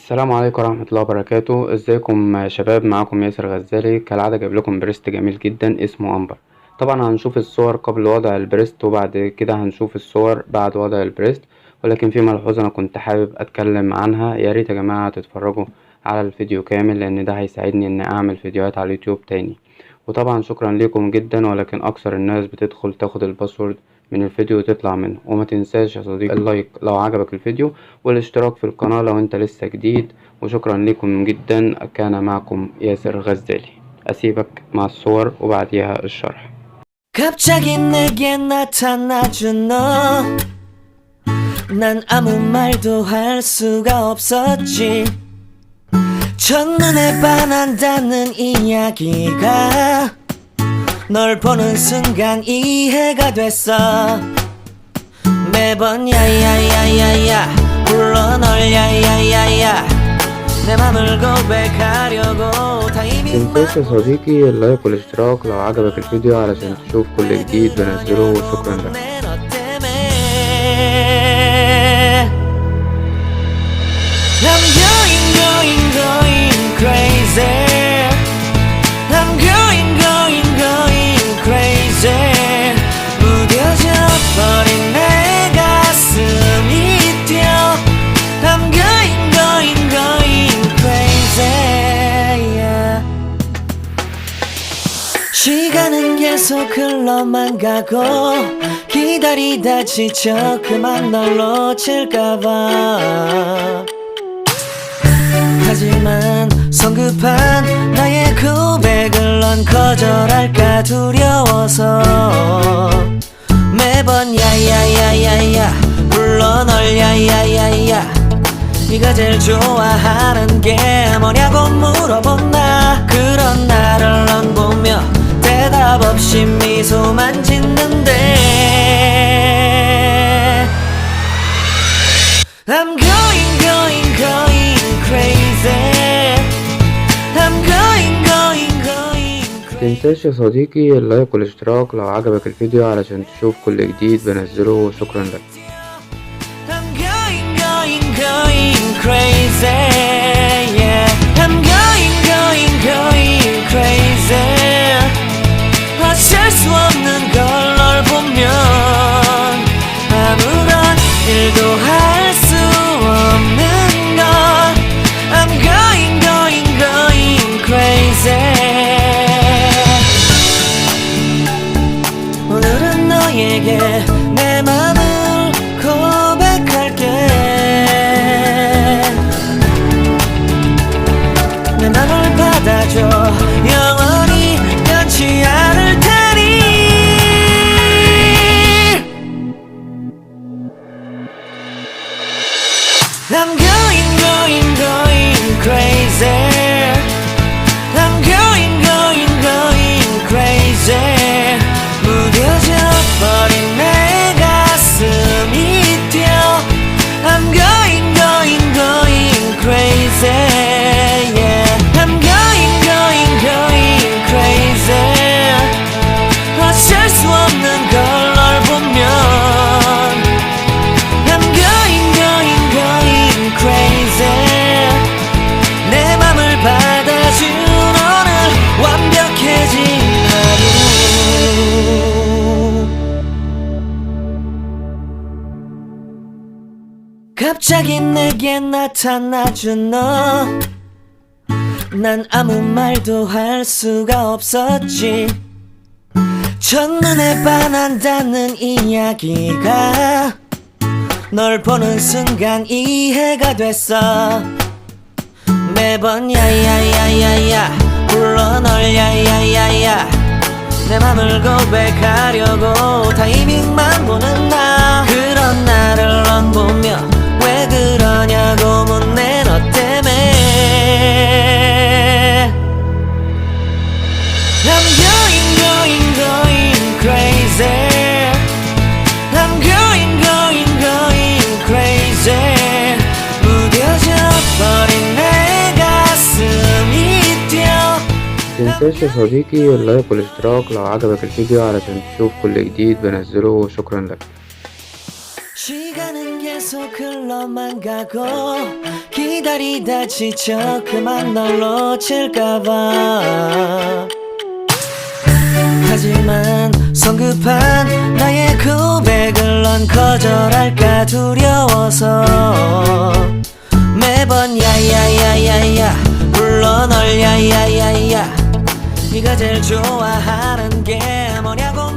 السلام عليكم ورحمة الله وبركاته. ازيكم يا شباب؟ معاكم ياسر غزالي كالعادة، جايب لكم بريست جميل جدا اسمه امبر. طبعا هنشوف الصور قبل وضع البريست وبعد كده هنشوف الصور بعد وضع البريست، ولكن في ملحوظة انا كنت حابب اتكلم عنها. يا ريت يا جماعة تتفرجوا على الفيديو كامل لان ده هيساعدني ان اعمل فيديوهات على اليوتيوب تاني. وطبعا شكرا لكم جدا، ولكن اكثر الناس بتدخل تاخد الباسورد من الفيديو وتطلع منه. وما تنساش يا صديقي اللايك لو عجبك الفيديو والاشتراك في القناة لو انت لسه جديد. وشكرا لكم جدا، كان معكم ياسر غزالي. اسيبك مع الصور وبعديها الشرح. 갑자기 내게 나타나준 너, 난 아무 말도 할 수가 없었지. 첫눈에 반한다는 이야기가 널 보는 순간 이해가 됐어. 매번 야야야야야 불러 널 야야야야 내 맘을 고백하려고 متنساش يا صديقي اللايك والاشتراك لو عجبك الفيديو علشان تشوف كل جديد بنزله، وشكرا لك. I'm going crazy. I'm going crazy. 무뎌져 버린 내 가슴이 뛰어. I'm going crazy. Yeah. 시간은 계속 흘러만 가고 기다리다 지쳐 그만 널 놓칠까봐. 하지만 성급한 나의 고백을 넌 거절할까 두려워서 매번 야야야야야 불러 널 야야야야 네가 제일 좋아하는 게 뭐냐고 물어본 나. 그런 나를 넌 보며 대답 없이 미소만 짓는데 I'm going crazy. I'm going crazy. متنساش يا صديقي اللايك والاشتراك لو عجبك الفيديو علشان تشوف كل جديد بنزله، وشكرا لك. I'm going crazy. Yeah. I'm going crazy. 어쩔 수 없는 걸 널 보면 아무런 일도 할 수 없는 걸. I'm going crazy. 오늘은 너에게 내 맘을 고백할게. 내 맘을 받아줘. 영원히 변치 않을 테니. I'm going crazy. I'm going crazy. 무뎌져 버린 내 가슴이 뛰어. I'm going crazy. Yeah. I'm going crazy. 어쩔 수 없는 걸 널 보면 I'm going crazy. 내 맘을 받아준 오늘 완벽해진 하루. 갑자기 내게 나타나준 너, 난 아무 말도 할 수가 없었지. 첫눈에 반한다는 이야기가 널 보는 순간 이해가 됐어. 매번 야야야야야 불러 널 야야야야 내 맘을 고백하려고 타이밍만 보는 나. 그런 나를 넌 보며 왜 그러냐고 묻네 너 때문에. I'm going crazy. I'm going crazy. 무뎌져 버린 내 가슴이 뛰어. متنساش يا صديقي اللايك والاشتراك لو عجبك الفيديو علشان تشوف كل جديد بنزله، وشكرا لك. 시간은 계속 계속 흘러만 가고 기다리다 지쳐 그만 널 놓칠까봐 하지만 성급한 나의 고백을 넌 거절할까 두려워서 매번 야야야야야 불러 널 야야야야 네가 제일 좋아하는 게 뭐냐고